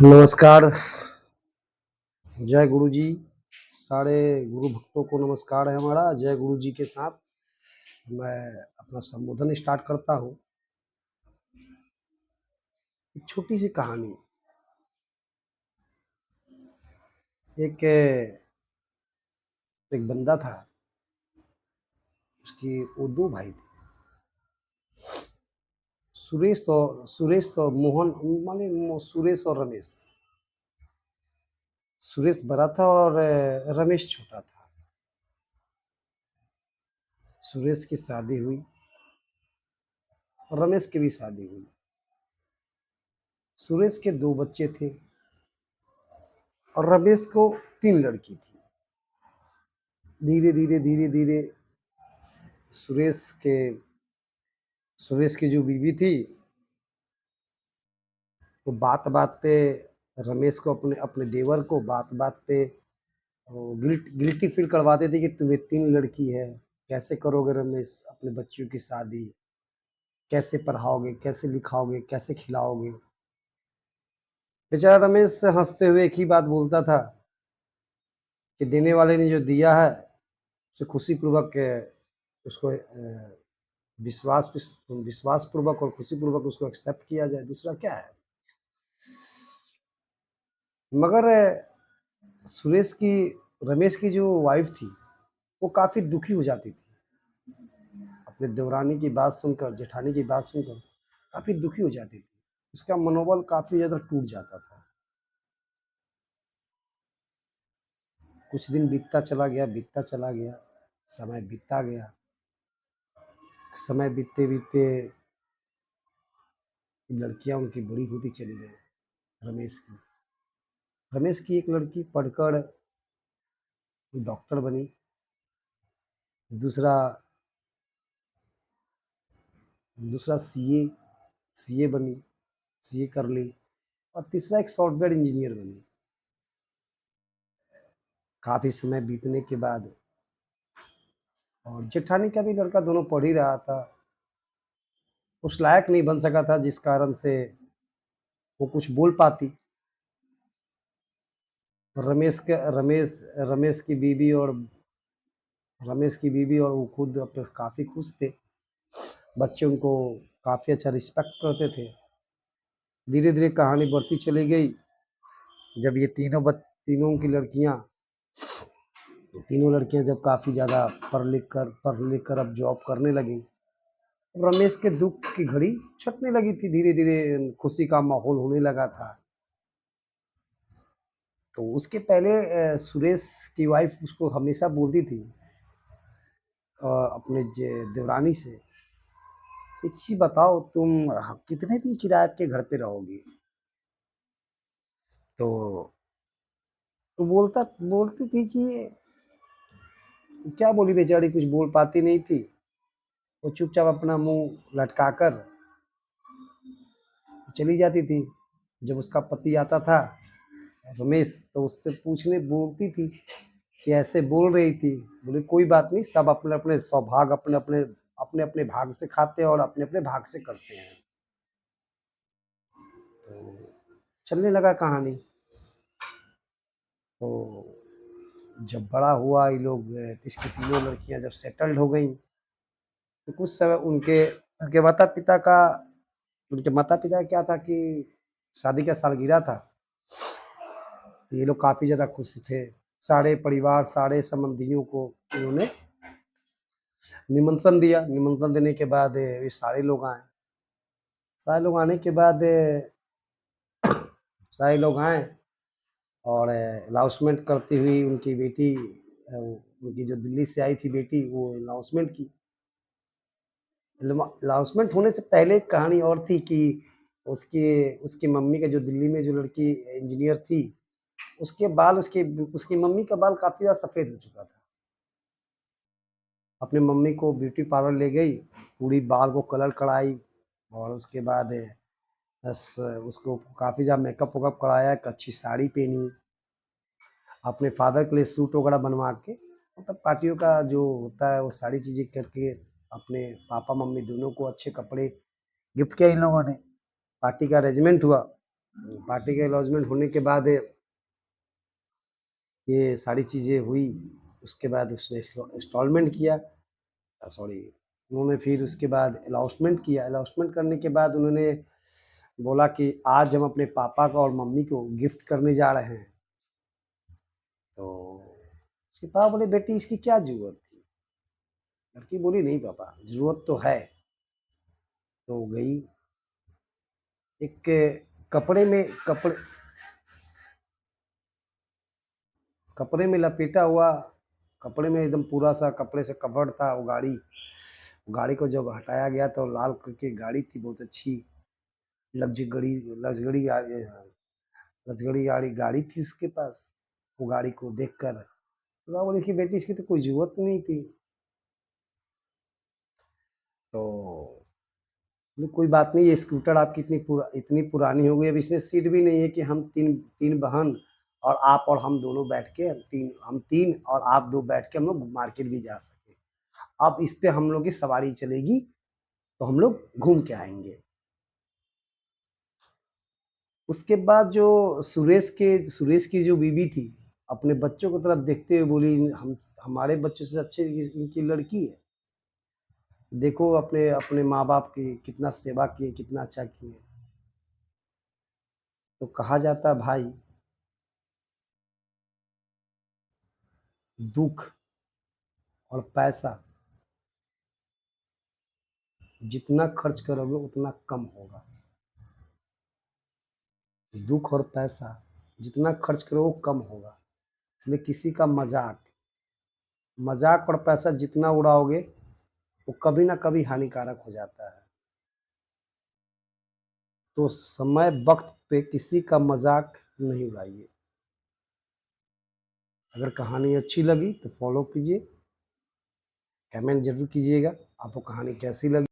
नमस्कार, जय गुरु जी। सारे गुरु भक्तों को नमस्कार है हमारा। जय गुरु जी के साथ मैं अपना संबोधन स्टार्ट करता हूँ। एक छोटी सी कहानी। एक एक बंदा था, उसकी वो दो भाई थे, सुरेश और मोहन, माने सुरेश और रमेश। सुरेश बड़ा था और रमेश छोटा था। सुरेश की शादी हुई और रमेश की भी शादी हुई। सुरेश के दो बच्चे थे और रमेश को तीन लड़की थी। धीरे धीरे धीरे धीरे सुरेश के सुरेश की जो बीवी थी वो बात बात पे रमेश को, अपने अपने देवर को बात बात पे गिल्टी फील करवाते थे कि तुम्हें तीन लड़की है, कैसे करोगे रमेश अपने बच्चियों की शादी, कैसे पढ़ाओगे, कैसे लिखाओगे, कैसे खिलाओगे। बेचारा रमेश हंसते हुए एक ही बात बोलता था कि देने वाले ने जो दिया है उसे खुशी पूर्वक उसको विश्वास विश्वास पूर्वक और खुशी पूर्वक उसको एक्सेप्ट किया जाए, दूसरा क्या है। मगर सुरेश की रमेश की जो वाइफ थी वो काफ़ी दुखी हो जाती थी। अपने देवरानी की बात सुनकर, जेठानी की बात सुनकर काफ़ी दुखी हो जाती थी। उसका मनोबल काफ़ी ज़्यादा टूट जाता था। कुछ दिन बीतता चला गया, समय बीतता गया। समय बीतते बीतते लड़कियां उनकी बड़ी होती चली गई। रमेश की एक लड़की पढ़कर डॉक्टर बनी, दूसरा दूसरा सीए बनी, सीए कर ली, और तीसरा एक सॉफ्टवेयर इंजीनियर बनी। काफ़ी समय बीतने के बाद, और जेठानी का भी लड़का दोनों पढ़ ही रहा था, उस लायक नहीं बन सका था जिस कारण से वो कुछ बोल पाती। रमेश की बीवी और वो खुद अपने काफ़ी खुश थे। बच्चे उनको काफ़ी अच्छा रिस्पेक्ट करते थे। धीरे धीरे कहानी बढ़ती चली गई। जब ये तीनों लड़कियां जब काफ़ी ज़्यादा पढ़ लिख कर अब जॉब करने लगी, रमेश के दुख की घड़ी छटने लगी थी। धीरे धीरे खुशी का माहौल होने लगा था। तो उसके पहले सुरेश की वाइफ उसको हमेशा बोलती थी अपने देवरानी से, एक चीज बताओ, तुम कितने दिन किराए के घर पे रहोगी। तो बोलती थी कि क्या बोली, बेचारी कुछ बोल पाती नहीं थी। वो चुपचाप अपना मुंह लटकाकर चली जाती थी। जब उसका पति आता था रमेश, तो उससे पूछने बोलती थी कि ऐसे बोल रही थी। बोले कोई बात नहीं, सब अपने अपने सौभाग्य अपने अपने भाग से खाते हैं और अपने अपने भाग से करते हैं। तो चलने लगा कहानी। तो जब बड़ा हुआ, ये लोग, इसकी तीनों लड़कियां जब सेटल्ड हो गई, तो कुछ समय उनके उनके माता पिता क्या था कि शादी का सालगिरह था। ये लोग काफ़ी ज़्यादा खुश थे। सारे परिवार, सारे संबंधियों को उन्होंने निमंत्रण दिया। निमंत्रण देने के बाद ये सारे लोग आए। सारे लोग आने के बाद सारे लोग आए और अनाउंसमेंट करती हुई उनकी बेटी, उनकी जो दिल्ली से आई थी बेटी, वो अनाउंसमेंट की। अनाउंसमेंट होने से पहले एक कहानी और थी कि उसकी उसकी मम्मी का, जो दिल्ली में जो लड़की इंजीनियर थी, उसकी मम्मी का बाल काफ़ी ज़्यादा सफ़ेद हो चुका था। अपनी मम्मी को ब्यूटी पार्लर ले गई, पूरी बाल को कलर कराई, और उसके बाद बस उसको काफ़ी ज़्यादा मेकअप वेकअप कराया, एक अच्छी साड़ी पहनी, अपने फादर के लिए सूट वगैरह बनवा के, मतलब पार्टियों का जो होता है वो सारी चीज़ें करके अपने पापा मम्मी दोनों को अच्छे कपड़े गिफ्ट किया इन लोगों ने। पार्टी का अरेंजमेंट हुआ। पार्टी का अलॉजमेंट होने के बाद ये सारी चीज़ें हुई। उसके बाद उसने इंस्टॉलमेंट किया, सॉरी, उन्होंने फिर उसके बाद अनाउंसमेंट किया। अनाउंसमेंट करने के बाद उन्होंने बोला कि आज हम अपने पापा को और मम्मी को गिफ्ट करने जा रहे हैं। तो उसके पापा बोले बेटी इसकी क्या ज़रूरत थी? लड़की बोली नहीं पापा ज़रूरत तो है। तो गई, एक कपड़े में लपेटा हुआ, कपड़े में एकदम पूरा सा कपड़े से कवर्ड था वो गाड़ी को जब हटाया गया तो लाल कलर की गाड़ी थी, बहुत अच्छी लग्जरी लग्जरी गाड़ी, लग्जरी गाड़ी थी उसके पास। वो गाड़ी को देखकर तो बोली इसकी बेटी इसकी तो कोई जरूरत नहीं थी। तो बोले, कोई बात नहीं, ये स्कूटर आपकी इतनी पुरानी हो गई, अब इसमें सीट भी नहीं है कि हम तीन तीन बहन और आप और हम दोनों बैठ के हम तीन और आप दो बैठ के हम लोग मार्केट भी जा सके। अब इस पे हम लोग की सवारी चलेगी तो हम लोग घूम के आएंगे। उसके बाद जो सुरेश की जो बीवी थी अपने बच्चों की तरफ देखते हुए बोली हम हमारे बच्चों से अच्छे इनकी लड़की है, देखो अपने अपने माँ बाप की कितना सेवा किए, कितना अच्छा किए। तो कहा जाता है भाई, दुख और पैसा जितना खर्च करोगे उतना कम होगा। दुख और पैसा जितना खर्च करोगे कम होगा। इसलिए किसी का मजाक और पैसा जितना उड़ाओगे वो कभी ना कभी हानिकारक हो जाता है। तो समय वक्त पे किसी का मजाक नहीं उड़ाइए। अगर कहानी अच्छी लगी तो फॉलो कीजिए, कमेंट जरूर कीजिएगा आपको कहानी कैसी लगी।